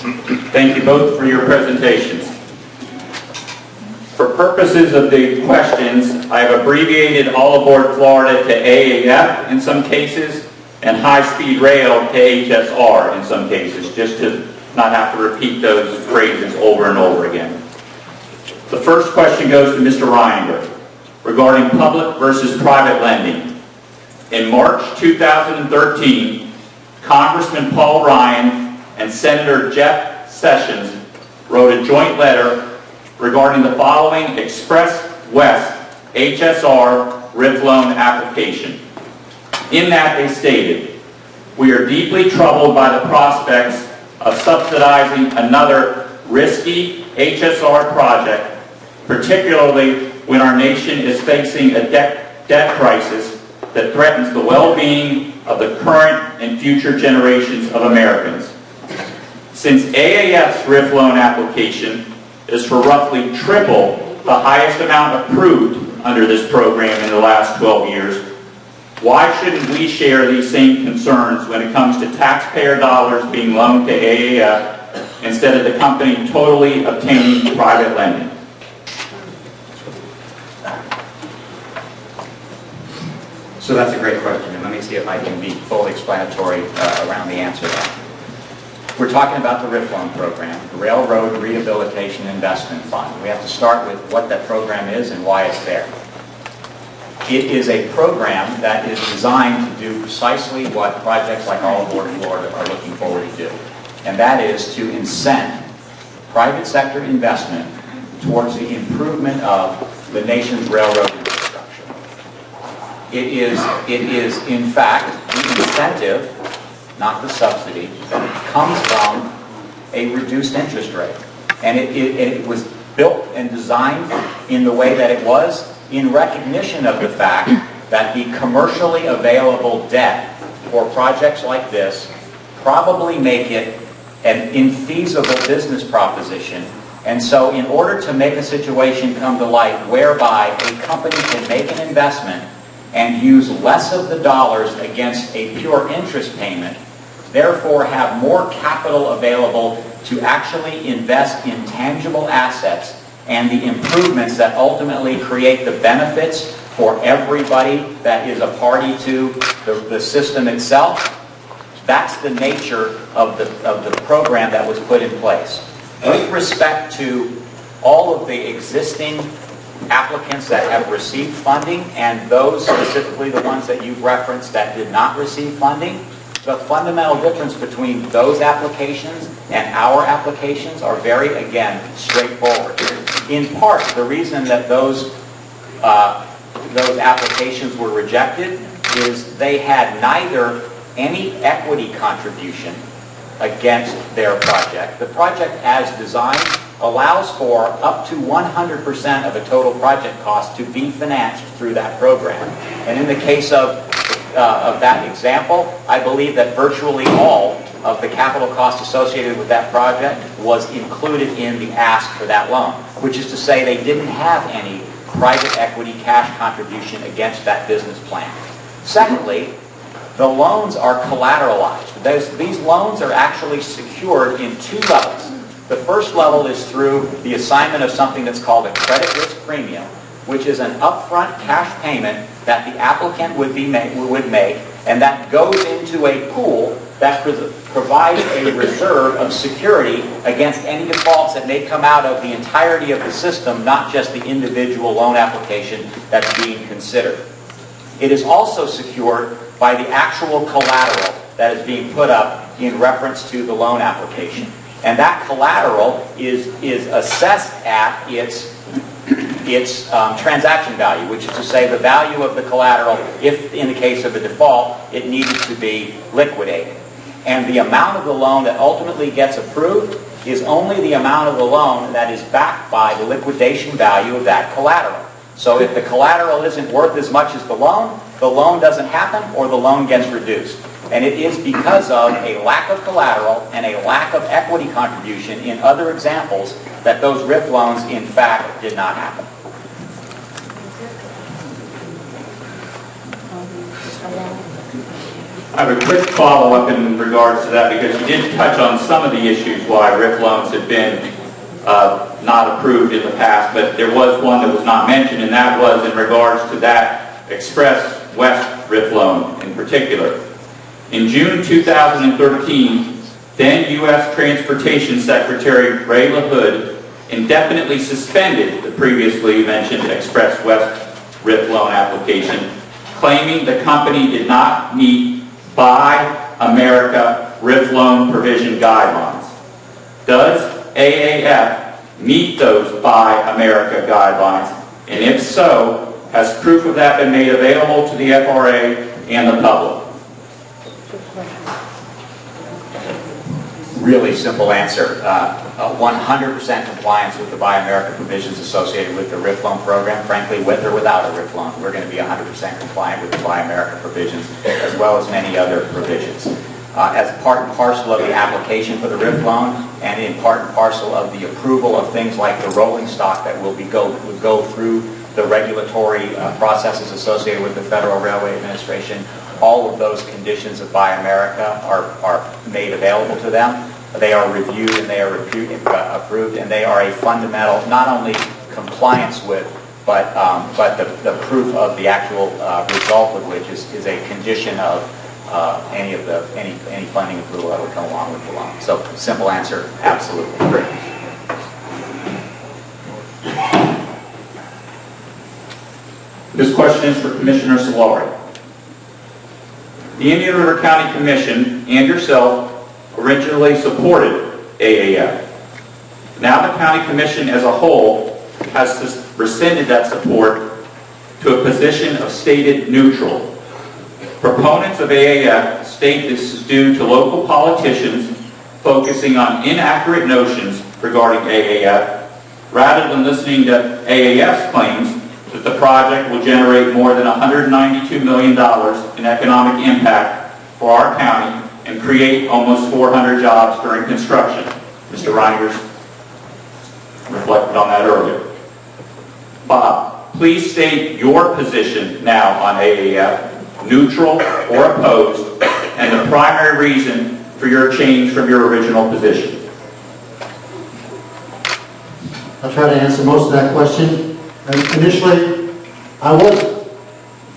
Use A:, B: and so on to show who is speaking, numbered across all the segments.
A: Thank you both for your presentations. For purposes of the questions, I have abbreviated All Aboard Florida to AAF in some cases, and high-speed rail to HSR in some cases, just to not have to repeat those phrases over and over again. The first question goes to Mr. Reininger regarding public versus private lending. In March 2013, Congressman Paul Ryan and Senator Jeff Sessions wrote a joint letter regarding the following Express West HSR RIF loan application. In that they stated, "We are deeply troubled by the prospects of subsidizing another risky HSR project, particularly when our nation is facing a debt crisis that threatens the well-being of the current and future generations of Americans. Since AAF's RIF loan application is for roughly triple the highest amount approved under this program in the last 12 years, why shouldn't we share these same concerns when it comes to taxpayer dollars being loaned to AAF instead of the company totally obtaining private lending?"
B: So that's a great question, and let me see if I can be fully explanatory around the answer to that. We're talking about the RIF loan program, the Railroad Rehabilitation Investment Fund. We have to start with what that program is and why it's there. It is a program that is designed to do precisely what projects like All Aboard Florida are looking forward to do, and that is to incent private sector investment towards the improvement of the nation's railroad infrastructure. It is in fact the incentive, not the subsidy, that comes from a reduced interest rate. And it was built and designed in the way that it was in recognition of the fact that the commercially available debt for projects like this probably make it an infeasible business proposition. And so in order to make a situation come to light whereby a company can make an investment and use less of the dollars against a pure interest payment, therefore have more capital available to actually invest in tangible assets and the improvements that ultimately create the benefits for everybody that is a party to the system itself, that's the nature of the program that was put in place. With respect to all of the existing applicants that have received funding and those specifically the ones that you've referenced that did not receive funding, the fundamental difference between those applications and our applications are very, again, straightforward. In part, the reason that those applications were rejected is they had neither any equity contribution against their project. The project as designed allows for up to 100% of the total project cost to be financed through that program. And in the case of that example, I believe that virtually all of the capital cost associated with that project was included in the ask for that loan, which is to say they didn't have any private equity cash contribution against that business plan. Secondly, the loans are collateralized. These loans are actually secured in two levels. The first level is through the assignment of something that's called a credit risk premium, which is an upfront cash payment that the applicant would make, and that goes into a pool that provides a reserve of security against any defaults that may come out of the entirety of the system, not just the individual loan application that's being considered. It is also secured by the actual collateral that is being put up in reference to the loan application. And that collateral is assessed at its transaction value, which is to say the value of the collateral if, in the case of a default, it needed to be liquidated. And the amount of the loan that ultimately gets approved is only the amount of the loan that is backed by the liquidation value of that collateral. So if the collateral isn't worth as much as the loan doesn't happen or the loan gets reduced. And it is because of a lack of collateral and a lack of equity contribution in other examples that those RIF loans, in fact, did not happen.
A: I have a quick follow-up in regards to that, because you did touch on some of the issues why RIF loans have been not approved in the past, but there was one that was not mentioned, and that was in regards to that Express West RIF loan in particular. In June 2013, then U.S. Transportation Secretary Ray LaHood indefinitely suspended the previously mentioned Express West RIF loan application, claiming the company did not meet Buy America RIF loan provision guidelines. Does AAF meet those Buy America guidelines? And if so, has proof of that been made available to the FRA and the public?
B: Really simple answer. 100% compliance with the Buy America provisions associated with the RIF loan program. Frankly, with or without a RIF loan, we're going to be 100% compliant with the Buy America provisions, as well as many other provisions. As part and parcel of the application for the RIF loan, and in part and parcel of the approval of things like the rolling stock that will go through the regulatory processes associated with the Federal Railway Administration, all of those conditions of Buy America are made available to them. They are reviewed and they are approved, and they are a fundamental, not only compliance with, but the proof of the actual result of which is a condition of any funding approval that would come along with the loan. So, simple answer, absolutely. Great.
A: This question is for Commissioner Solari. The Indian River County Commission and yourself originally supported AAF. Now the County Commission as a whole has rescinded that support to a position of stated neutral. Proponents of AAF state this is due to local politicians focusing on inaccurate notions regarding AAF, rather than listening to AAF's claims that the project will generate more than $192 million in economic impact for our county and create almost 400 jobs during construction. Mr. Reininger reflected on that earlier. Bob, please state your position now on AAF, neutral or opposed, and the primary reason for your change from your original position.
C: I'll try to answer most of that question. Initially, I was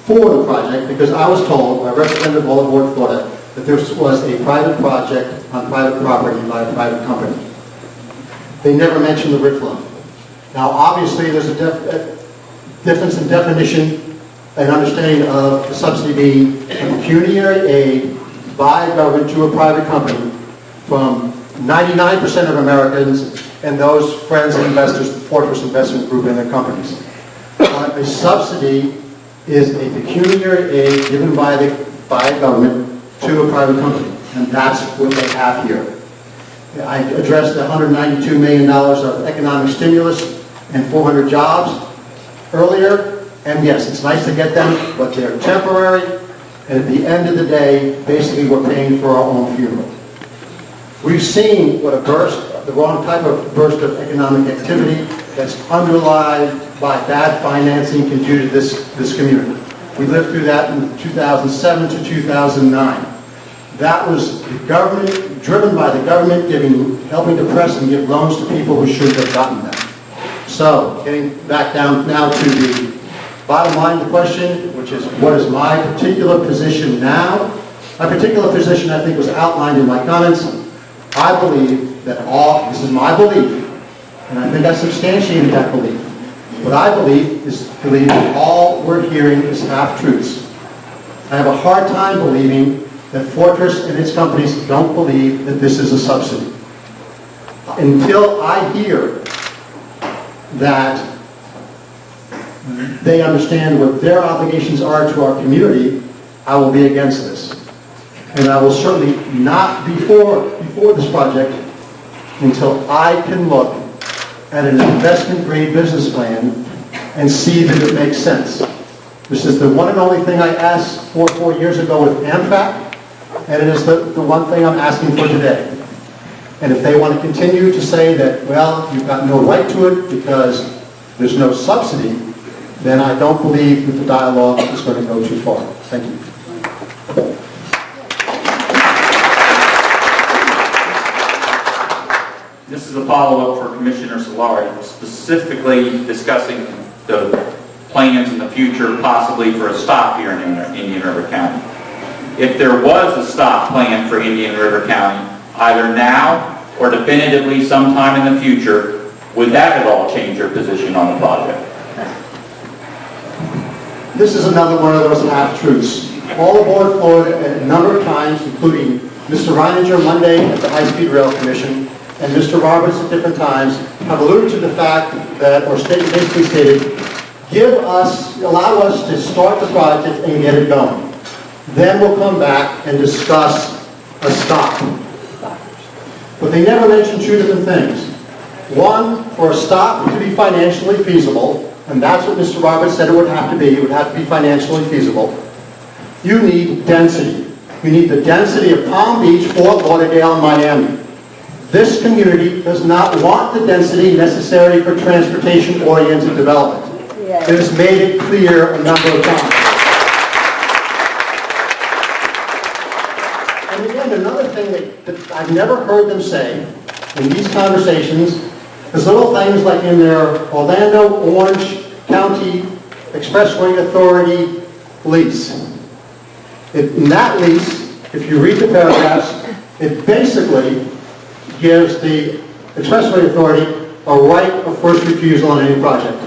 C: for the project because I was told by Representative Oliver Florida that this was a private project on private property by a private company. They never mentioned the RIF loan. Now, obviously, there's a difference in definition and understanding of the subsidy being a pecuniary aid by government to a private company from 99% of Americans and those friends and investors, the Fortress Investment Group and their companies. A subsidy is a pecuniary aid given by government to a private company, and that's what they have here. I addressed the $192 million of economic stimulus and 400 jobs earlier, and yes, it's nice to get them, but they're temporary, and at the end of the day, basically we're paying for our own funeral. We've seen what the wrong type of burst of economic activity that's underlined by bad financing can do to this community. We lived through that in 2007 to 2009. That was the government, driven by the government, helping to press and give loans to people who shouldn't have gotten them. So, getting back down now to the bottom line of the question, which is what is my particular position now? My particular position, I think, was outlined in my comments. I believe that this is my belief, and I think I substantiated that belief. What I believe that all we're hearing is half-truths. I have a hard time believing that Fortress and its companies don't believe that this is a subsidy. Until I hear that they understand what their obligations are to our community, I will be against this. And I will certainly not be for this project until I can look at an investment-grade business plan and see that it makes sense. This is the one and only thing I asked for 4 years ago with AMFAC, and it is the one thing I'm asking for today. And if they want to continue to say that, well, you've got no right to it because there's no subsidy, then I don't believe that the dialogue is going to go too far. Thank you.
A: This is a follow-up for Commissioner Solari, specifically discussing the plans in the future possibly for a stop here in Indian River County. If there was a stop plan for Indian River County, either now or definitively sometime in the future, would that at all change your position on the project?
C: This is another one of those half-truths. All aboard Florida a number of times, including Mr. Reininger Monday at the High Speed Rail Commission, and Mr. Roberts at different times, have alluded to the fact that, or basically stated, allow us to start the project and get it going. Then we'll come back and discuss a stop. But they never mentioned two different things. One, for a stop to be financially feasible, and that's what Mr. Roberts said it would have to be. It would have to be financially feasible. You need density. You need the density of Palm Beach, Fort Lauderdale, and Miami. This community does not want the density necessary for transportation-oriented development. It has made it clear a number of times. And again, another thing that I've never heard them say in these conversations is little things like in their Orlando Orange County Expressway Authority lease. In that lease, if you read the paragraphs, it basically gives the Expressway Authority a right of first refusal on any project.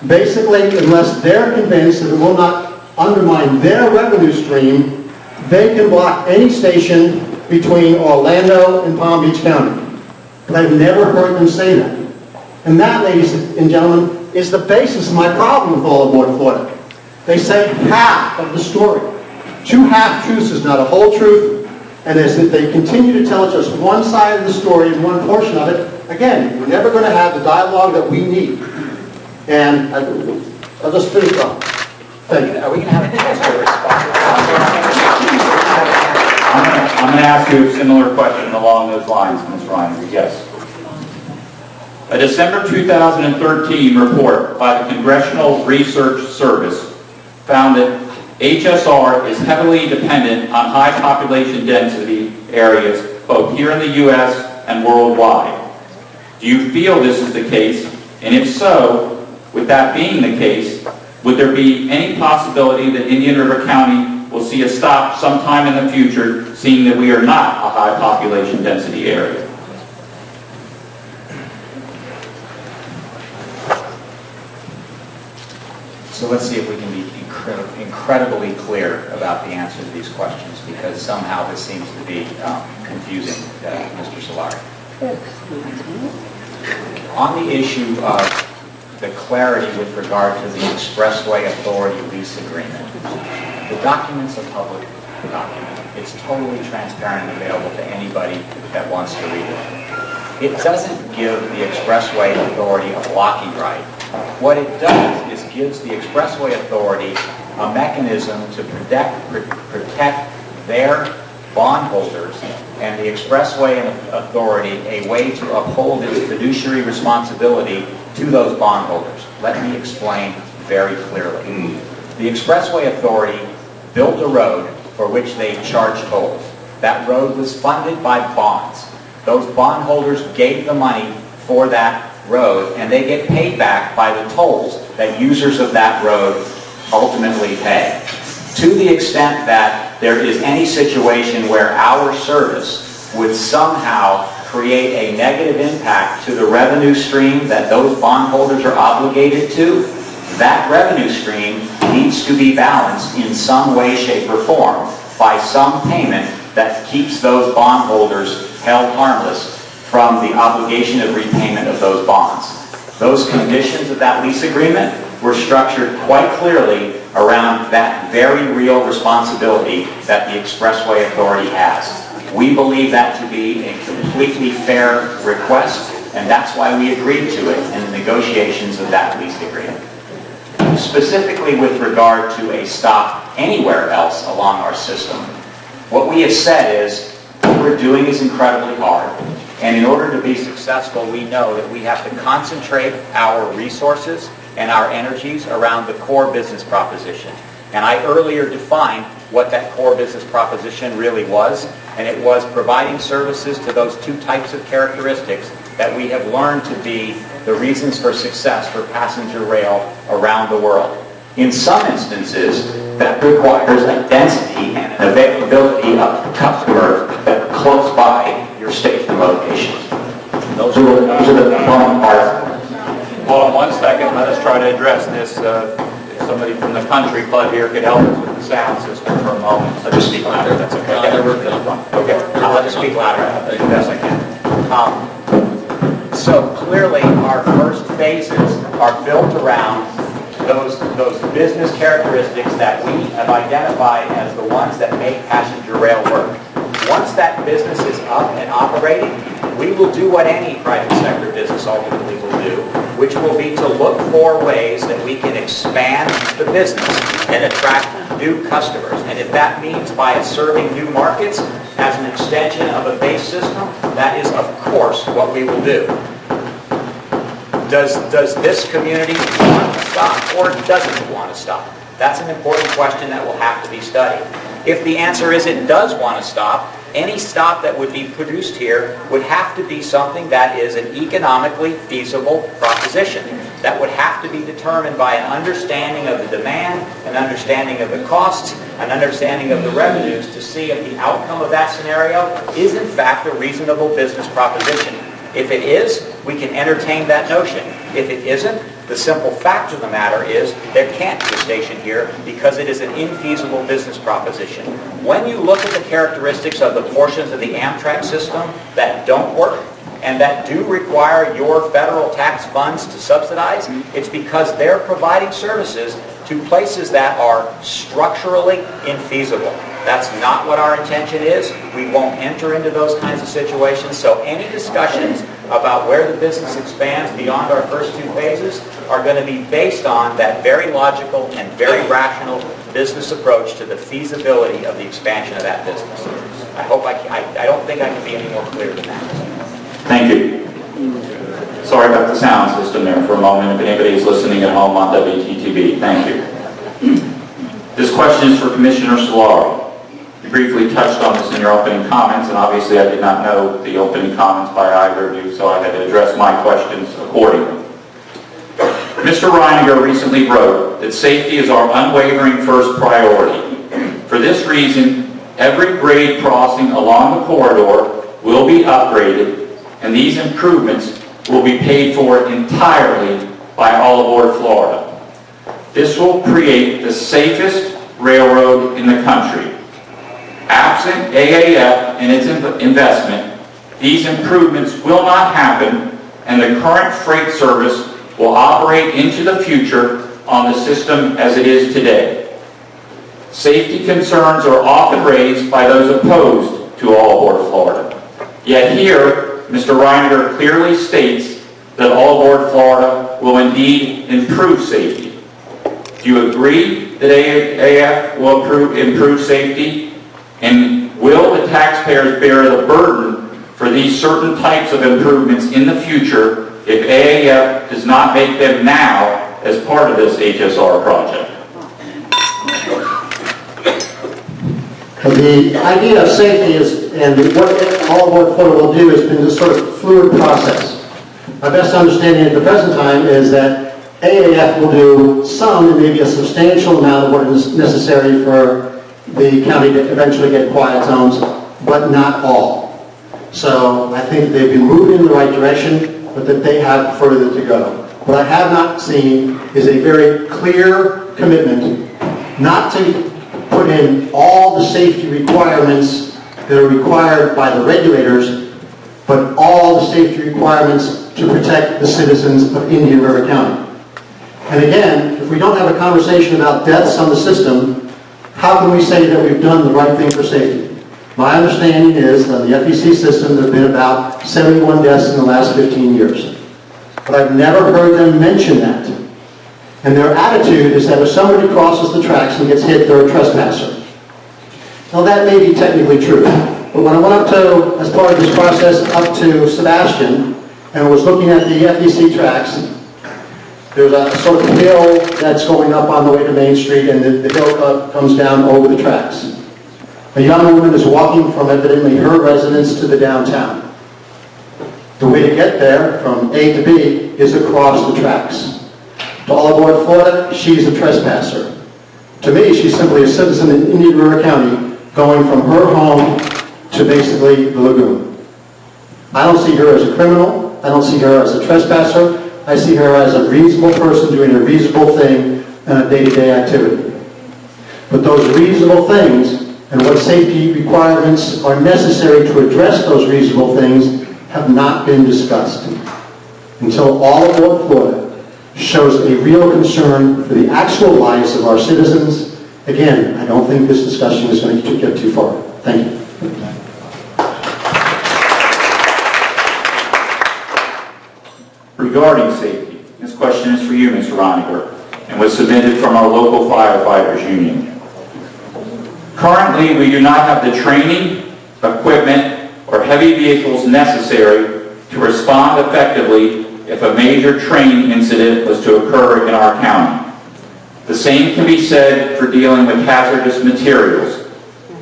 C: Basically, unless they're convinced that it will not undermine their revenue stream, they can block any station between Orlando and Palm Beach County. But I've never heard them say that. And that, ladies and gentlemen, is the basis of my problem with all aboard Florida. They say half of the story. Two half-truths is not a whole truth. And as they continue to tell just one side of the story and one portion of it, again, we're never going to have the dialogue that we need. And I'll just finish up. Thank you.
B: Are we going to have a chance to respond?
A: I'm going to ask you a similar question along those lines, Ms. Reininger. Yes. A December 2013 report by the Congressional Research Service found that HSR is heavily dependent on high population density areas, both here in the U.S. and worldwide. Do you feel this is the case? And if so, with that being the case, would there be any possibility that Indian River County will see a stop sometime in the future, seeing that we are not a high population density area?
B: So let's see if we can be incredibly clear about the answer to these questions, because somehow this seems to be confusing Mr. Solari. On the issue of the clarity with regard to the Expressway Authority lease agreement, the document's a public document. It's totally transparent and available to anybody that wants to read it. It doesn't give the Expressway Authority a blocking right. What it does is gives the Expressway Authority a mechanism to protect their bondholders and the Expressway Authority a way to uphold its fiduciary responsibility to those bondholders. Let me explain very clearly. The Expressway Authority built a road for which they charged tolls. That road was funded by bonds. Those bondholders gave the money for that road, and they get paid back by the tolls that users of that road ultimately pay. To the extent that there is any situation where our service would somehow create a negative impact to the revenue stream that those bondholders are obligated to, that revenue stream needs to be balanced in some way, shape, or form by some payment that keeps those bondholders held harmless from the obligation of repayment of those bonds. Those conditions of that lease agreement were structured quite clearly around that very real responsibility that the Expressway Authority has. We believe that to be a completely fair request, and that's why we agreed to it in the negotiations of that lease agreement. Specifically with regard to a stop anywhere else along our system, what we have said is what we're doing is incredibly hard. And in order to be successful, we know that we have to concentrate our resources and our energies around the core business proposition. And I earlier defined what that core business proposition really was. And it was providing services to those two types of characteristics that we have learned to be the reasons for success for passenger rail around the world. In some instances, that requires a density and an availability of customers that are close by your station locations. Those are the component parts.
A: Hold on one second, let us try to address this. If somebody from the country club here could help us with the sound system for a moment.
B: So just speak louder, that's okay. Okay, I'll just speak louder as best I can. So clearly, our first phases are built around those business characteristics that we have identified as the ones that make passenger rail work. Once that business is up and operating, we will do what any private sector business ultimately will do, which will be to look for ways that we can expand the business and attract new customers. And if that means by serving new markets as an extension of a base system, that is, of course, what we will do. Does this community want to stop, or doesn't it want to stop? That's an important question that will have to be studied. If the answer is it does want to stop, any stop that would be produced here would have to be something that is an economically feasible proposition. That would have to be determined by an understanding of the demand, an understanding of the costs, an understanding of the revenues to see if the outcome of that scenario is in fact a reasonable business proposition. If it is, we can entertain that notion. If it isn't, the simple fact of the matter is there can't be a station here because it is an infeasible business proposition. When you look at the characteristics of the portions of the Amtrak system that don't work and that do require your federal tax funds to subsidize, it's because they're providing services to places that are structurally infeasible. That's not what our intention is. We won't enter into those kinds of situations. So any discussions about where the business expands beyond our first two phases are going to be based on that very logical and very rational business approach to the feasibility of the expansion of that business. I don't think I can be any more clear than that.
A: Thank you. Sorry about the sound system there for a moment. If anybody is listening at home on WTTV, thank you. This question is for Commissioner Solari. You briefly touched on this in your opening comments, and obviously I did not know the opening comments by either of you, so I had to address my questions accordingly. Mr. Reininger recently wrote that safety is our unwavering first priority. For this reason, every grade crossing along the corridor will be upgraded, and these improvements will be paid for entirely by All Aboard Florida. This will create the safest railroad in the country. Absent AAF and its investment, these improvements will not happen, and the current freight service will operate into the future on the system as it is today. Safety concerns are often raised by those opposed to All Aboard Florida. Yet here, Mr. Reininger clearly states that All Aboard Florida will indeed improve safety. Do you agree that AAF will improve safety? And will the taxpayers bear the burden for these certain types of improvements in the future if AAF does not make them now as part of this HSR project?
C: The idea of safety is, and what All Aboard Florida will do, has been this sort of fluid process. My best understanding at the present time is that AAF will do some, and maybe a substantial amount of what is necessary for the county to eventually get quiet zones, but not all. So I think they've been moving in the right direction, but that they have further to go. What I have not seen is a very clear commitment not to put in all the safety requirements that are required by the regulators, but all the safety requirements to protect the citizens of Indian River County. And again, if we don't have a conversation about deaths on the system, how can we say that we've done the right thing for safety? My understanding is that on the FEC system there have been about 71 deaths in the last 15 years. But I've never heard them mention that. And their attitude is that if somebody crosses the tracks and gets hit, they're a trespasser. Now that may be technically true. But when I went up to, as part of this process, up to Sebastian, and was looking at the FEC tracks, there's a sort of hill that's going up on the way to Main Street, and the hill comes down over the tracks. A young woman is walking from evidently her residence to the downtown. The way to get there from A to B is across the tracks. To all aboard Florida, she's a trespasser. To me, she's simply a citizen in Indian River County going from her home to basically the lagoon. I don't see her as a criminal. I don't see her as a trespasser. I see her as a reasonable person doing a reasonable thing in a day-to-day activity. But those reasonable things and what safety requirements are necessary to address those reasonable things have not been discussed. Until All Aboard Florida shows a real concern for the actual lives of our citizens, again, I don't think this discussion is going to get too far. Thank you.
A: Regarding safety, this question is for you, Mr. Reininger, and was submitted from our local firefighters union. Currently, we do not have the training, equipment, or heavy vehicles necessary to respond effectively if a major train incident was to occur in our county. The same can be said for dealing with hazardous materials,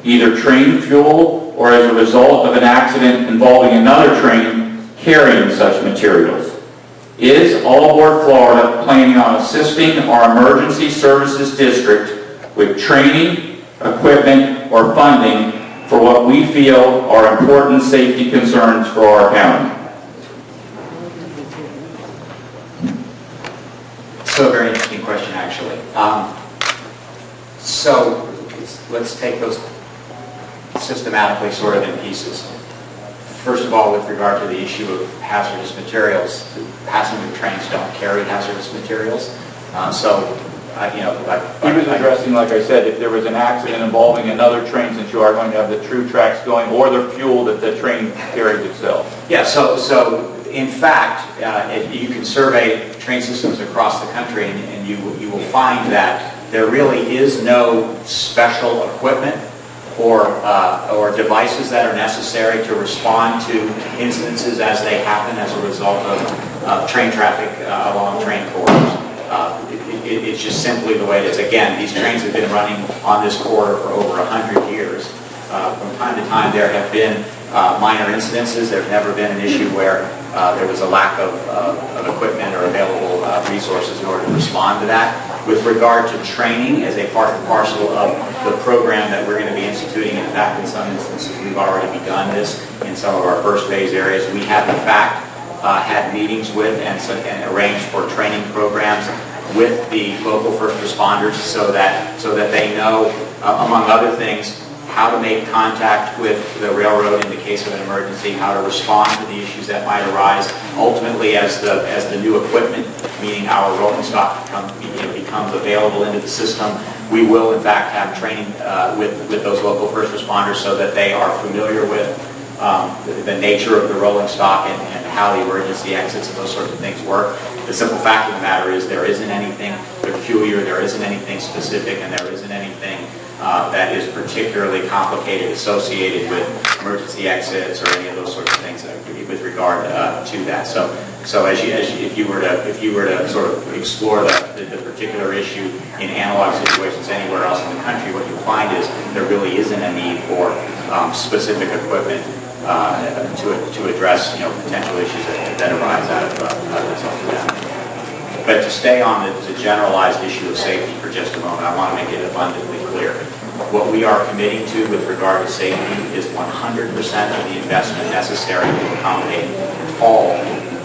A: either train fuel or as a result of an accident involving another train carrying such materials. Is All Aboard Florida planning on assisting our emergency services district with training, equipment, or funding for what we feel are important safety concerns for our county?
B: So, a very interesting question, actually. So let's take those systematically sort of in pieces. First of all, with regard to the issue of hazardous materials, passenger trains don't carry hazardous materials. He was
A: addressing, like I said, if there was an accident involving another train, since you are going to have the true tracks going, or the fuel that the train carries itself.
B: Yeah, so in fact, you can survey train systems across the country, and you will find that there really is no special equipment or devices that are necessary to respond to incidences as they happen as a result of train traffic along train corridors. It's just simply the way it is. Again, these trains have been running on this corridor for over 100 years. From time to time, there have been minor incidences. There's never been an issue where there was a lack of equipment or available resources in order to respond to that. With regard to training as a part and parcel of the program that we're going to be instituting, in fact, in some instances, we've already begun this in some of our first phase areas. We have, in fact, had meetings with and arranged for training programs with the local first responders so that they know, among other things, how to make contact with the railroad in the case of an emergency, how to respond to the issues that might arise. Ultimately, as the new equipment, meaning our rolling stock, becomes available into the system, we will in fact have training with those local first responders so that they are familiar with the nature of the rolling stock and how the emergency exits and those sorts of things work. The simple fact of the matter is there isn't anything peculiar, there isn't anything specific, and there isn't anything that is particularly complicated associated with emergency exits or any of those sorts of things with regard to that. So if you were to sort of explore the particular issue in analog situations anywhere else in the country, what you'll find is there really isn't a need for specific equipment to address potential issues that arise out of that. But to stay on the generalized issue of safety for just a moment, I want to make it abundantly clear. What we are committing to with regard to safety is 100% of the investment necessary to accommodate all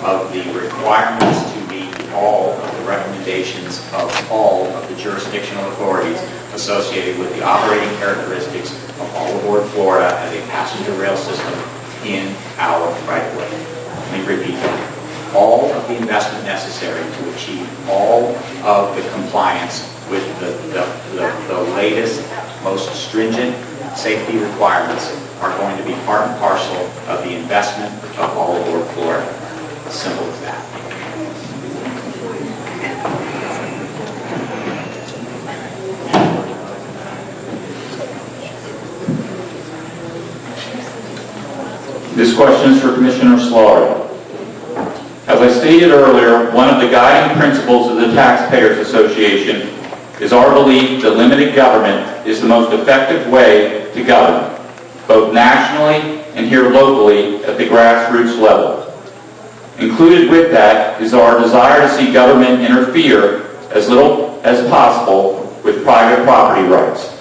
B: of the requirements to meet all of the recommendations of all of the jurisdictional authorities associated with the operating characteristics of All Aboard Florida as a passenger rail system in our right-of-way. Let me repeat that. All of the investment necessary to achieve all of the compliance with the latest, most stringent safety requirements are going to be part and parcel of the investment of All Aboard Florida. As simple as that.
A: This question is for Commissioner Solari. As I stated earlier, one of the guiding principles of the Taxpayers Association is our belief that limited government is the most effective way to government, both nationally and here locally at the grassroots level. Included with that is our desire to see government interfere as little as possible with private property rights.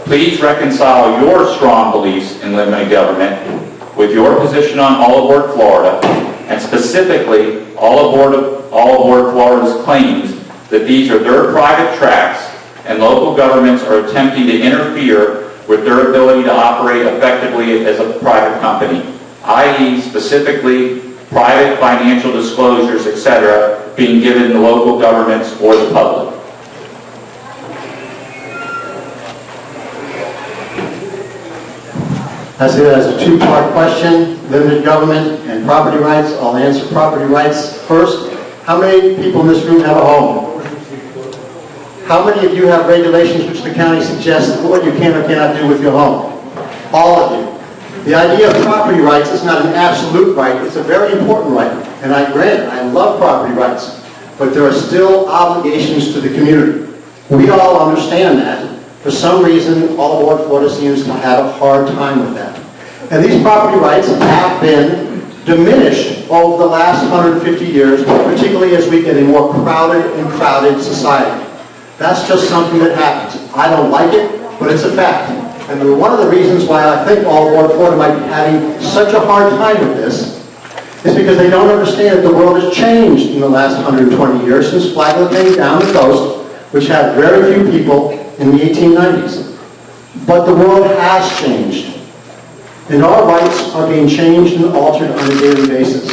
A: Please reconcile your strong beliefs in limited government with your position on All Aboard Florida, and specifically All Aboard Florida's claims that these are their private tracks and local governments are attempting to interfere with their ability to operate effectively as a private company, i.e. specifically private financial disclosures, etc., being given to local governments or the public.
C: As a two-part question, limited government and property rights. I'll answer property rights first. How many people in this room have a home? How many of you have regulations which the county suggests what you can or cannot do with your home? All of you. The idea of property rights is not an absolute right. It's a very important right. And I grant, I love property rights. But there are still obligations to the community. We all understand that. For some reason, All Aboard Florida seems to have a hard time with that. And these property rights have been diminished over the last 150 years, particularly as we get a more crowded society. That's just something that happens. I don't like it, but it's a fact. And one of the reasons why I think All Aboard Florida might be having such a hard time with this is because they don't understand that the world has changed in the last 120 years since Flagler came down the coast, which had very few people in the 1890s. But the world has changed. And our rights are being changed and altered on a daily basis.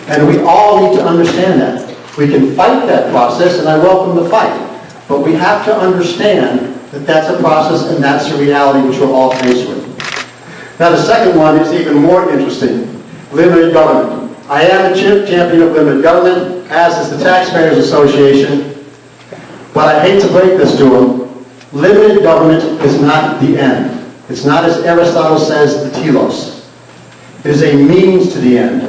C: And we all need to understand that. We can fight that process, and I welcome the fight. But we have to understand that that's a process and that's a reality which we're all faced with. Now the second one is even more interesting. Limited government. I am a champion of limited government, as is the Taxpayers Association. But I hate to break this to them. Limited government is not the end. It's not, as Aristotle says, the telos. It is a means to the end.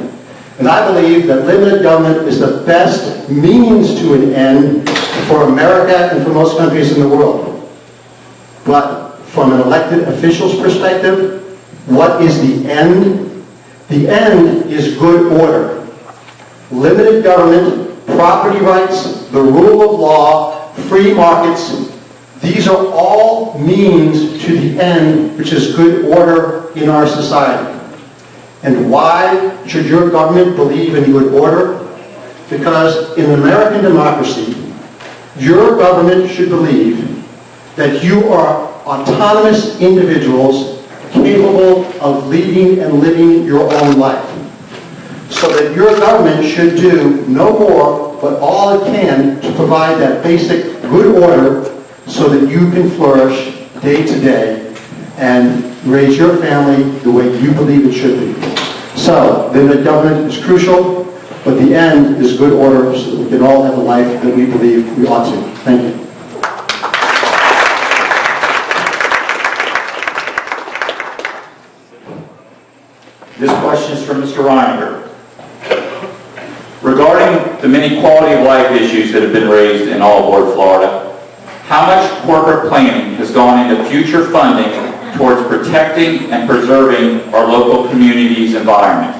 C: And I believe that limited government is the best means to an end for America and for most countries in the world. But from an elected official's perspective, what is the end? The end is good order. Limited government, property rights, the rule of law, free markets, these are all means to the end, which is good order in our society. And why should your government believe in good order? Because in American democracy, your government should believe that you are autonomous individuals capable of leading and living your own life. So that your government should do no more but all it can to provide that basic good order so that you can flourish day to day and raise your family the way you believe it should be. So, limited government is crucial, but the end is good order so that we can all have the life that we believe we ought to. Thank you.
A: This question is from Mr. Reininger. Regarding the many quality of life issues that have been raised in All Aboard Florida, how much corporate planning has gone into future funding towards protecting and preserving our local community's environment?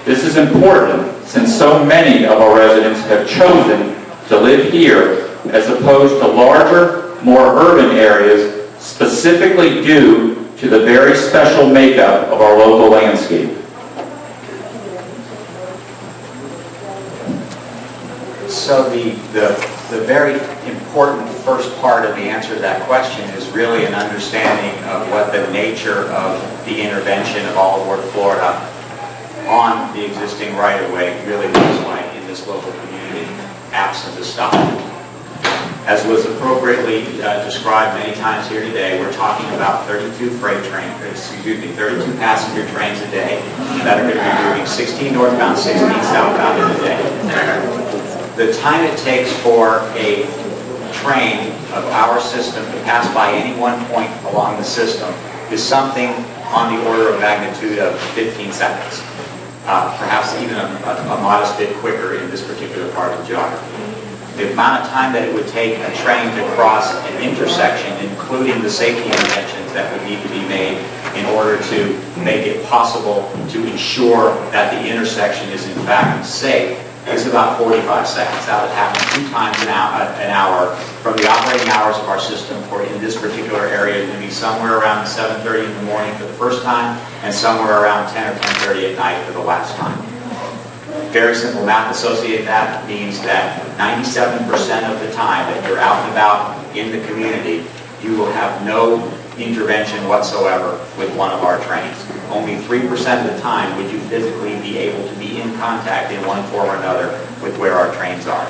A: This is important since so many of our residents have chosen to live here as opposed to larger, more urban areas, specifically due to the very special makeup of our local landscape.
B: So the very important first part of the answer to that question is really an understanding of what the nature of the intervention of All Aboard Florida on the existing right-of-way really looks like in this local community, absent a stop. As was appropriately described many times here today, we're talking about 32 passenger trains a day that are going to be moving 16 northbound, 16 southbound in a day. The time it takes for a train of our system to pass by any one point along the system is something on the order of magnitude of 15 seconds. Perhaps even a modest bit quicker in this particular part of the geography. The amount of time that it would take a train to cross an intersection, including the safety interventions that would need to be made in order to make it possible to ensure that the intersection is in fact safe is about 45 seconds. That would happen 2 times an hour from the operating hours of our system for in this particular area to be somewhere around 7:30 in the morning for the first time and somewhere around 10 or 10:30 at night for the last time. Very simple math associated with that means that 97% of the time that you're out and about in the community, you will have no intervention whatsoever with one of our trains. Only 3% of the time would you physically be able to be in contact in one form or another with where our trains are.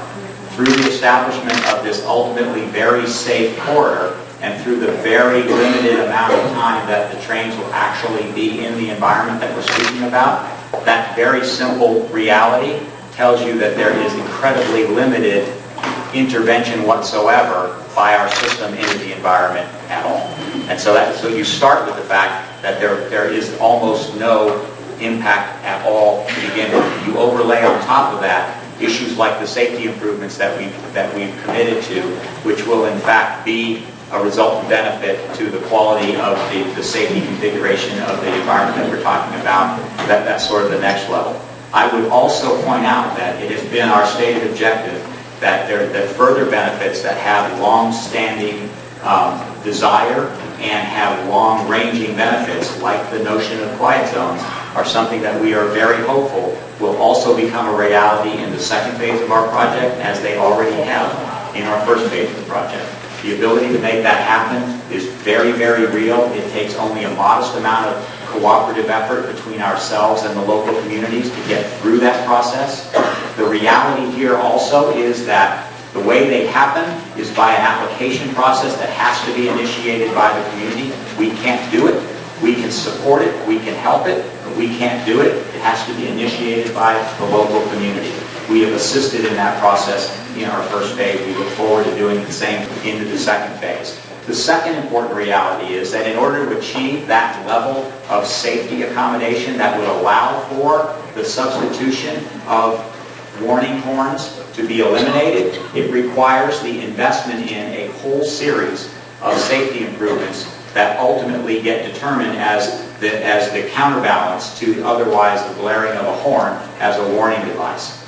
B: Through the establishment of this ultimately very safe corridor and through the very limited amount of time that the trains will actually be in the environment that we're speaking about, that very simple reality tells you that there is incredibly limited intervention whatsoever by our system into the environment at all. And so you start with the fact that there is almost no impact at all to begin with. You overlay on top of that issues like the safety improvements that we've committed to, which will in fact be a resultant benefit to the quality of the safety configuration of the environment that we're talking about. That's sort of the next level. I would also point out that it has been our stated objective that further benefits that have long-standing desire and have long-ranging benefits, like the notion of quiet zones, are something that we are very hopeful will also become a reality in the second phase of our project, as they already have in our first phase of the project. The ability to make that happen is very, very real. It takes only a modest amount of cooperative effort between ourselves and the local communities to get through that process. The reality here also is that the way they happen is by an application process that has to be initiated by the community. We can't do it. We can support it. We can help it. But we can't do it. It has to be initiated by the local community. We have assisted in that process in our first phase. We look forward to doing the same into the second phase. The second important reality is that in order to achieve that level of safety accommodation that would allow for the substitution of warning horns to be eliminated, it requires the investment in a whole series of safety improvements that ultimately get determined as the counterbalance to otherwise the blaring of a horn as a warning device.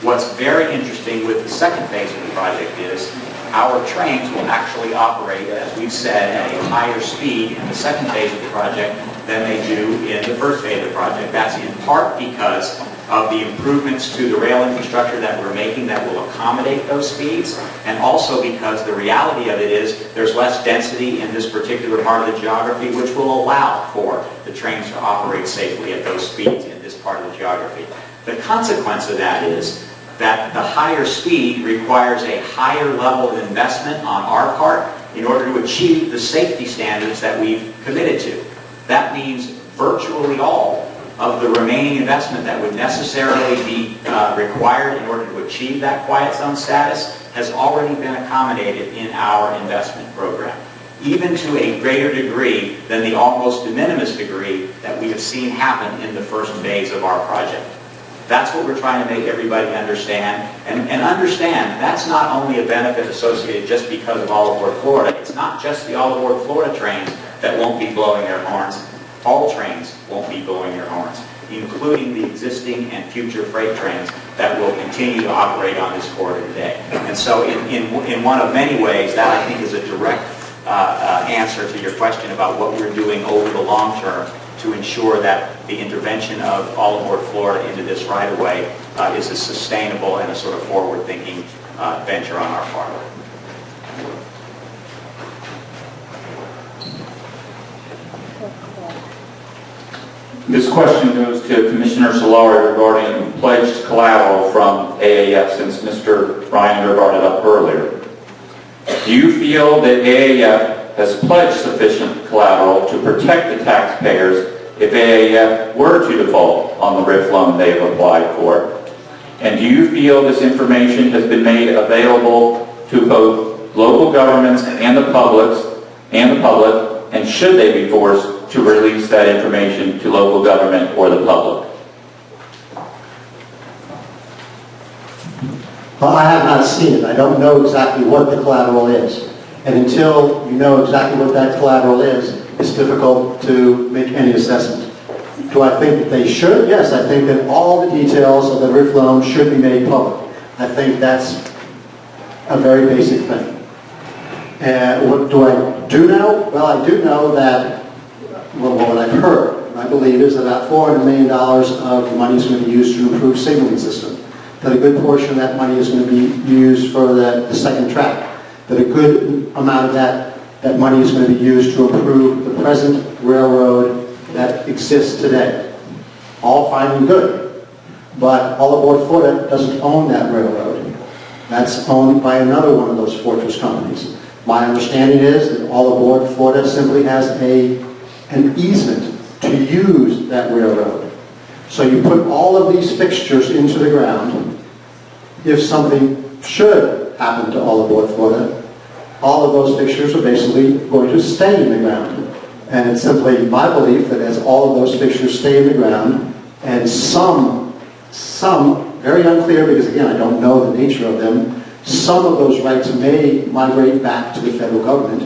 B: What's very interesting with the second phase of the project is our trains will actually operate, as we've said, at a higher speed in the second phase of the project than they do in the first phase of the project. That's in part because of the improvements to the rail infrastructure that we're making that will accommodate those speeds, and also because the reality of it is there's less density in this particular part of the geography, which will allow for the trains to operate safely at those speeds in this part of the geography. The consequence of that is that the higher speed requires a higher level of investment on our part in order to achieve the safety standards that we've committed to. That means virtually all of the remaining investment that would necessarily be required in order to achieve that quiet zone status has already been accommodated in our investment program, even to a greater degree than the almost de minimis degree that we have seen happen in the first phase of our project. That's what we're trying to make everybody understand. And understand, that's not only a benefit associated just because of all aboard Florida. It's not just the all aboard Florida trains that won't be blowing their horns. All trains won't be blowing their horns, including the existing and future freight trains that will continue to operate on this corridor today. And so in one of many ways, that I think is a direct answer to your question about what we're doing over the long term to ensure that the intervention of all aboard Florida into this right-of-way is a sustainable and a sort of forward-thinking venture on our part.
A: This question goes to Commissioner Solari regarding pledged collateral from AAF, since Mr. Reininger brought it up earlier. Do you feel that AAF has pledged sufficient collateral to protect the taxpayers if AAF were to default on the RIF loan they have applied for? And do you feel this information has been made available to both local governments and the public, and should they be forced to release that information to local government or the public?
C: Well, I have not seen it. I don't know exactly what the collateral is. And until you know exactly what that collateral is, it's difficult to make any assessment. Do I think that they should? Yes, I think that all the details of the RIF loan should be made public. I think that's a very basic thing. And what do I do know? Well, I do know that, well, what I've heard, I believe, is that about $400 million of the money is going to be used to improve signaling system. That a good portion of that money is going to be used for the second track. That a good amount of that money is going to be used to improve the present railroad that exists today. All fine and good. But All Aboard Florida doesn't own that railroad. That's owned by another one of those fortress companies. My understanding is that All Aboard Florida simply has an easement to use that railroad. So you put all of these fixtures into the ground. If something should happen to All Aboard Florida, all of those fixtures are basically going to stay in the ground. And it's simply my belief that as all of those fixtures stay in the ground, and some, very unclear because again I don't know the nature of them, some of those rights may migrate back to the federal government.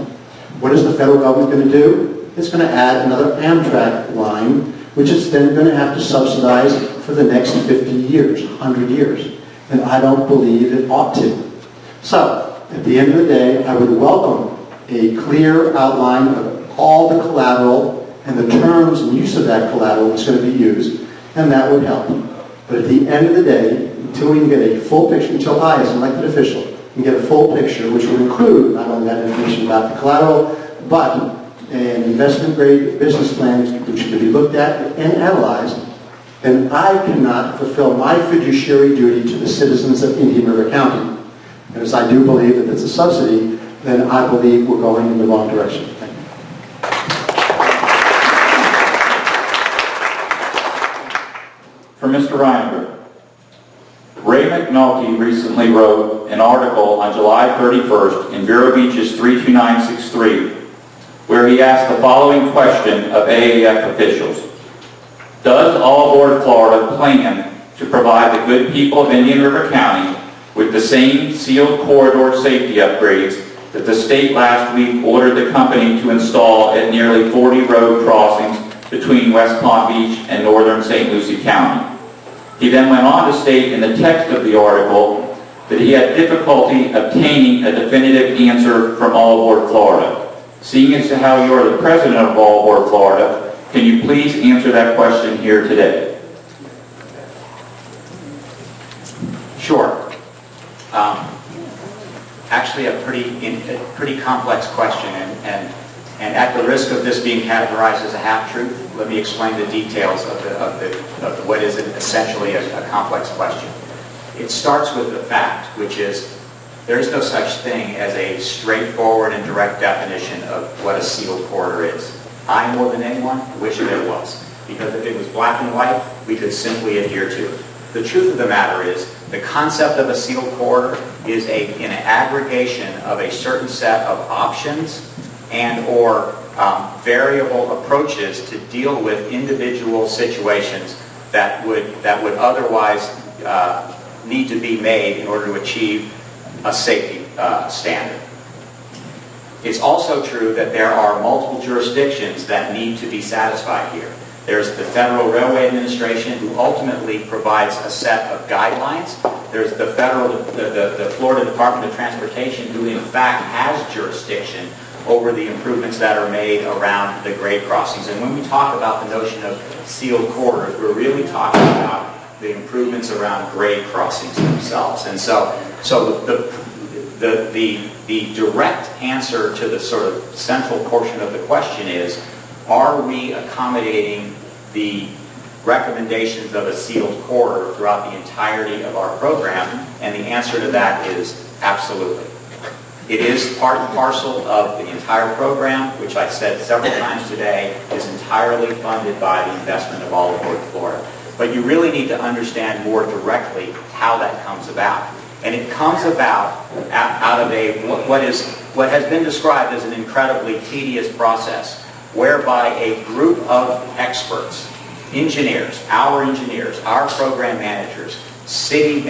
C: What is the federal government going to do? It's going to add another Amtrak line, which it's then going to have to subsidize for the next 50 years, 100 years. And I don't believe it ought to. So, at the end of the day, I would welcome a clear outline of all the collateral and the terms and use of that collateral that's going to be used, and that would help. But at the end of the day, until we can get a full picture, until I, as an elected official, can get a full picture, which would include not only that information about the collateral, but an investment-grade business plan which can be looked at and analyzed, then I cannot fulfill my fiduciary duty to the citizens of Indian River County. And as I do believe that it's a subsidy, then I believe we're going in the wrong direction. Thank you.
A: For Mr. Reininger, Ray McNulty recently wrote an article on July 31st in Vero Beach's 32963 where he asked the following question of AAF officials. Does All Aboard Florida plan to provide the good people of Indian River County with the same sealed corridor safety upgrades that the state last week ordered the company to install at nearly 40 road crossings between West Palm Beach and northern St. Lucie County? He then went on to state in the text of the article that he had difficulty obtaining a definitive answer from All Aboard Florida. Seeing as to how you are the president of All Aboard Florida, can you please answer that question here today?
B: Sure. Actually, a pretty complex question, and at the risk of this being categorized as a half-truth, let me explain the details of what is essentially a complex question. It starts with the fact, which is there is no such thing as a straightforward and direct definition of what a sealed corridor is. I, more than anyone, wish there was, because if it was black and white, we could simply adhere to it. The truth of the matter is, the concept of a sealed corridor is an aggregation of a certain set of options and or variable approaches to deal with individual situations that would otherwise need to be made in order to achieve a safety standard. It's also true that there are multiple jurisdictions that need to be satisfied here. There's the Federal Railway Administration, who ultimately provides a set of guidelines. There's the Florida Department of Transportation, who in fact has jurisdiction over the improvements that are made around the grade crossings. And when we talk about the notion of sealed corridors, we're really talking about the improvements around grade crossings themselves. And so the direct answer to the sort of central portion of the question is, are we accommodating the recommendations of a sealed corridor throughout the entirety of our program? And the answer to that is absolutely. It is part and parcel of the entire program, which I said several times today, is entirely funded by the investment of All Aboard Florida. But you really need to understand more directly how that comes about. And it comes about out of what has been described as an incredibly tedious process, whereby a group of experts, engineers, our program managers, city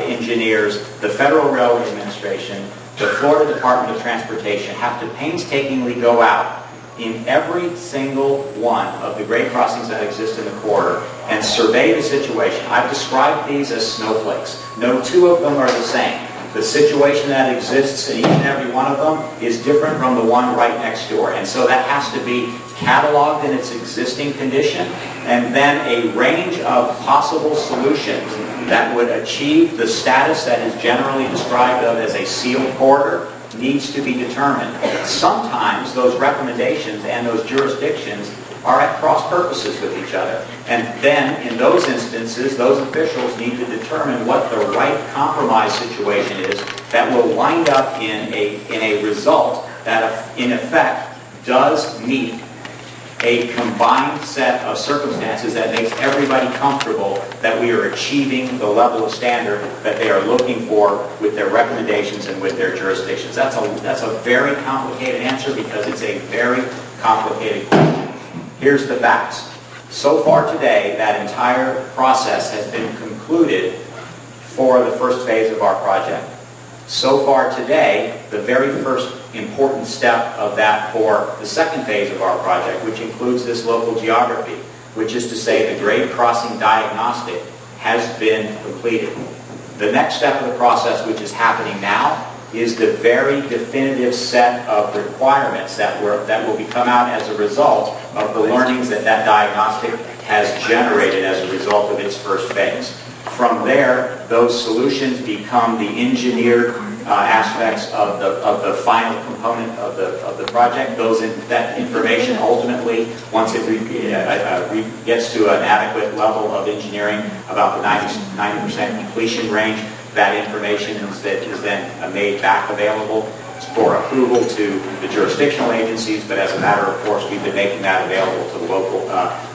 B: engineers, the Federal Railway Administration, the Florida Department of Transportation have to painstakingly go out in every single one of the grade crossings that exist in the corridor and survey the situation. I've described these as snowflakes. No two of them are the same. The situation that exists in each and every one of them is different from the one right next door. And so that has to be cataloged in its existing condition, and then a range of possible solutions that would achieve the status that is generally described of as a sealed corridor needs to be determined. Sometimes those recommendations and those jurisdictions are at cross purposes with each other. And then, in those instances, those officials need to determine what the right compromise situation is that will wind up in a result that, in effect, does meet a combined set of circumstances that makes everybody comfortable that we are achieving the level of standard that they are looking for with their recommendations and with their jurisdictions. That's a very complicated answer because it's a very complicated question. Here's the facts. So far today, that entire process has been concluded for the first phase of our project. So far today, the very first important step of that for the second phase of our project, which includes this local geography, which is to say the grade crossing diagnostic, has been completed. The next step of the process, which is happening now, is the very definitive set of requirements that will come out as a result of the learnings that diagnostic has generated as a result of its first phase. From there, those solutions become the engineered aspects of the final component of the project. That information ultimately, once it gets to an adequate level of engineering, about the 90% completion range, that information is then made back available for approval to the jurisdictional agencies, but as a matter of course, we've been making that available to the local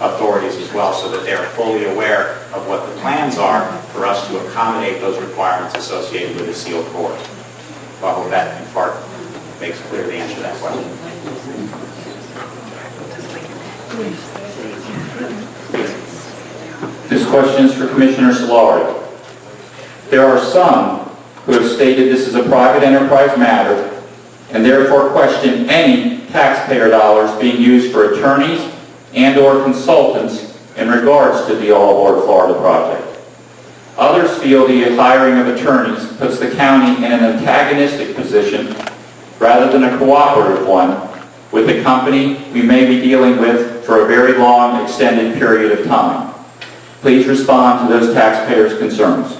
B: authorities as well, so that they're fully aware of what the plans are for us to accommodate those requirements associated with the sealed core. So I hope that in part makes clear the answer to that question.
A: This question is for Commissioner Solari. There are some who have stated this is a private enterprise matter and therefore question any taxpayer dollars being used for attorneys and/or consultants in regards to the All Aboard Florida project. Others feel the hiring of attorneys puts the county in an antagonistic position rather than a cooperative one with the company we may be dealing with for a very long, extended period of time. Please respond to those taxpayers' concerns.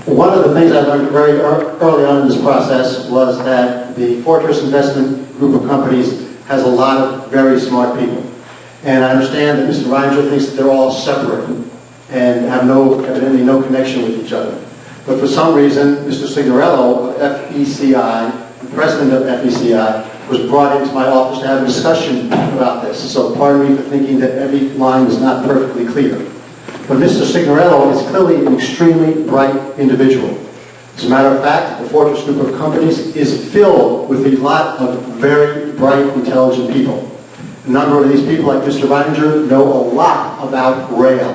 C: One of the things I learned very early on in this process was that the Fortress Investment Group of companies has a lot of very smart people. And I understand that Mr. Reininger thinks that they're all separate and have evidently no connection with each other. But for some reason, Mr. Signorello of FECI, the president of FECI, was brought into my office to have a discussion about this. So pardon me for thinking that every line is not perfectly clear. But Mr. Signorello is clearly an extremely bright individual. As a matter of fact, the Fortress Group of companies is filled with a lot of very bright, intelligent people. A number of these people, like Mr. Reininger, know a lot about rail.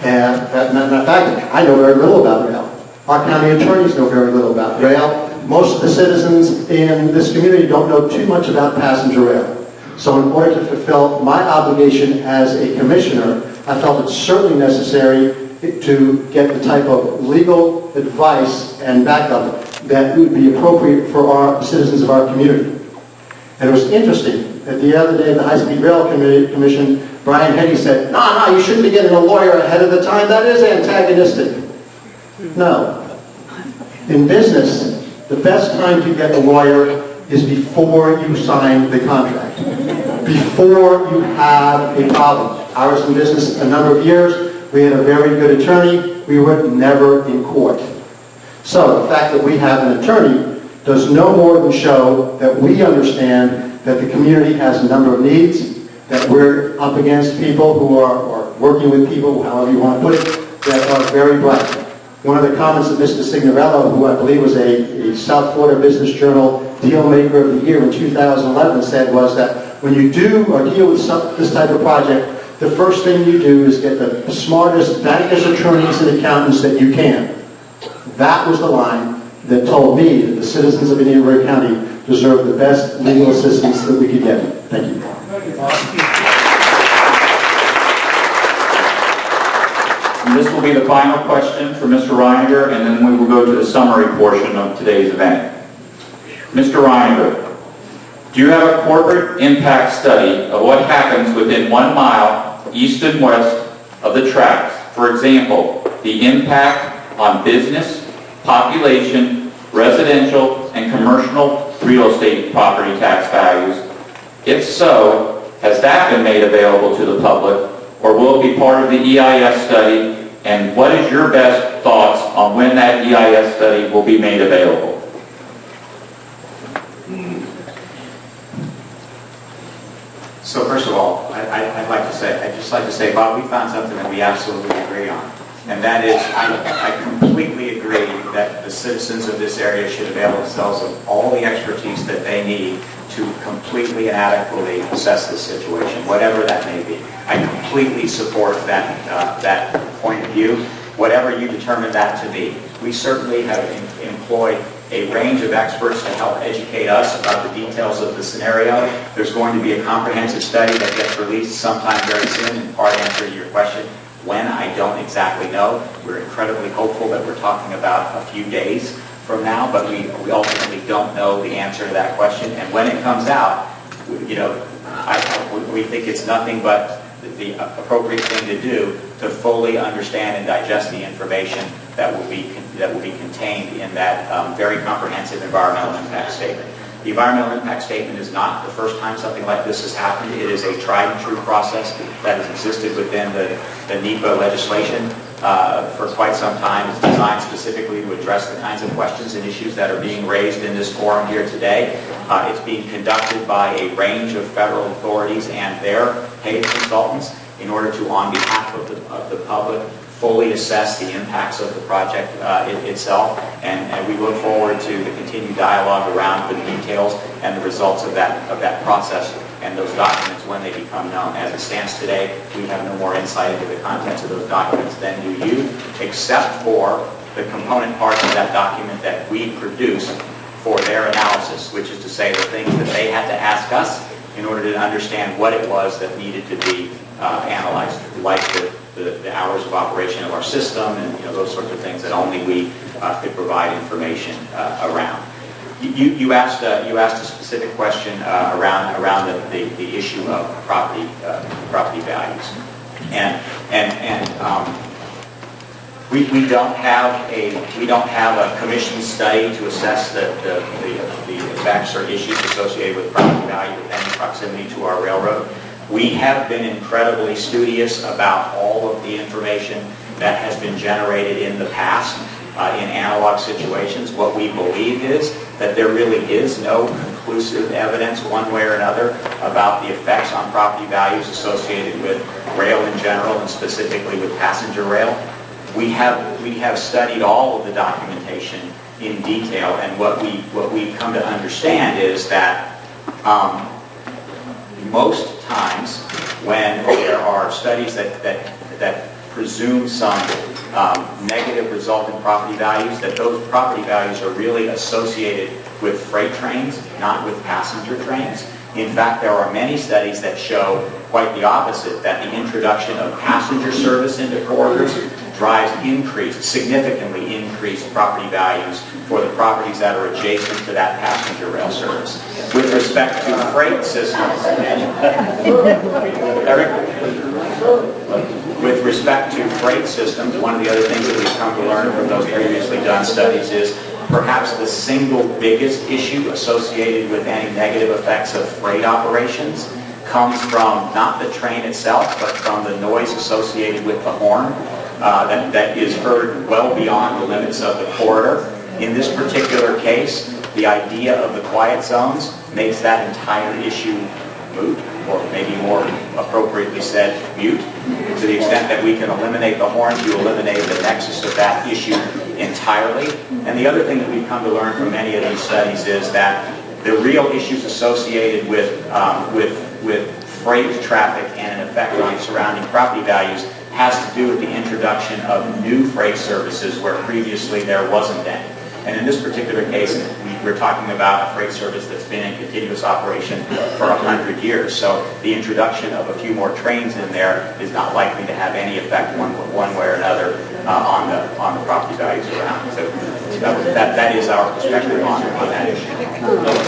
C: And as a matter of fact, I know very little about rail. Our county attorneys know very little about rail. Most of the citizens in this community don't know too much about passenger rail. So in order to fulfill my obligation as a commissioner, I felt it's certainly necessary to get the type of legal advice and backup that would be appropriate for our citizens of our community. And it was interesting that the other day, the High Speed Rail Commission, Brian Hetty said, no, you shouldn't be getting a lawyer ahead of the time. That is antagonistic. No. In business, the best time to get a lawyer is before you sign the contract, before you have a problem. I was in business a number of years. We had a very good attorney. We were never in court. So the fact that we have an attorney does no more than show that we understand that the community has a number of needs, that we're up against people who are, or working with people, however you want to put it, that are very bright. One of the comments that Mr. Signorello, who I believe was a South Florida Business Journal Dealmaker of the Year in 2011, said was that when you do or deal with this type of project, the first thing you do is get the smartest bankers, attorneys, and accountants that you can. That was the line that told me that the citizens of Indian River County deserve the best legal assistance that we could get. Thank you.
A: And this will be the final question for Mr. Reininger, and then we will go to the summary portion of today's event. Mr. Reininger, do you have a corporate impact study of what happens within 1 mile east and west of the tracks? For example, the impact on business, population, residential, and commercial real estate property tax values? If so, has that been made available to the public, or will it be part of the EIS study? And what is your best thoughts on when that EIS study will be made available?
B: So first of all, I'd just like to say, Bob, we found something that we absolutely agree on. And that is, I completely agree that the citizens of this area should avail themselves of all the expertise that they need to completely and adequately assess the situation, whatever that may be. I completely support that point of view, whatever you determine that to be. We certainly have employed a range of experts to help educate us about the details of the scenario. There's going to be a comprehensive study that gets released sometime very soon, in part answer to your question. When, I don't exactly know. We're incredibly hopeful that we're talking about a few days from now, but we ultimately don't know the answer to that question. And when it comes out, we think it's nothing but the appropriate thing to do to fully understand and digest the information that will be contained in that very comprehensive environmental impact statement. The environmental impact statement is not the first time something like this has happened. It is a tried and true process that has existed within the NEPA legislation for quite some time. It's designed specifically to address the kinds of questions and issues that are being raised in this forum here today. It's being conducted by a range of federal authorities and their paid consultants in order to, on behalf of the public, fully assess the impacts of the project itself, and we look forward to the continued dialogue around the details and the results of that process and those documents when they become known. As it stands today, we have no more insight into the contents of those documents than do you, except for the component parts of that document that we produce for their analysis, which is to say the things that they had to ask us in order to understand what it was that needed to be analyzed, like the hours of operation of our system and those sorts of things that only we could provide information around. You asked a specific question around the issue of property values, and we don't have a commission study to assess the effects or issues associated with property value with any proximity to our railroad. We have been incredibly studious about all of the information that has been generated in the past in analog situations. What we believe is that there really is no conclusive evidence one way or another about the effects on property values associated with rail in general and specifically with passenger rail. We have studied all of the documentation in detail, and what we've come to understand is that most times when there are studies that presume some negative result in property values, that those property values are really associated with freight trains, not with passenger trains. In fact, there are many studies that show quite the opposite, that the introduction of passenger service into corridors drives significantly increased property values for the properties that are adjacent to that passenger rail service. With respect to freight systems, with respect to freight systems, one of the other things that we've come to learn from those previously done studies is perhaps the single biggest issue associated with any negative effects of freight operations comes from not the train itself, but from the noise associated with the horn that is heard well beyond the limits of the corridor. In this particular case, the idea of the quiet zones makes that entire issue moot, or maybe more appropriately said, mute. To the extent that we can eliminate the horns, you eliminate the nexus of that issue entirely. And the other thing that we've come to learn from many of these studies is that the real issues associated with freight traffic and an effect on surrounding property values has to do with the introduction of new freight services where previously there wasn't any. And in this particular case, we're talking about a freight service that's been in continuous operation for 100 years. So the introduction of a few more trains in there is not likely to have any effect one way or another on the property values around. So that is our perspective on that issue.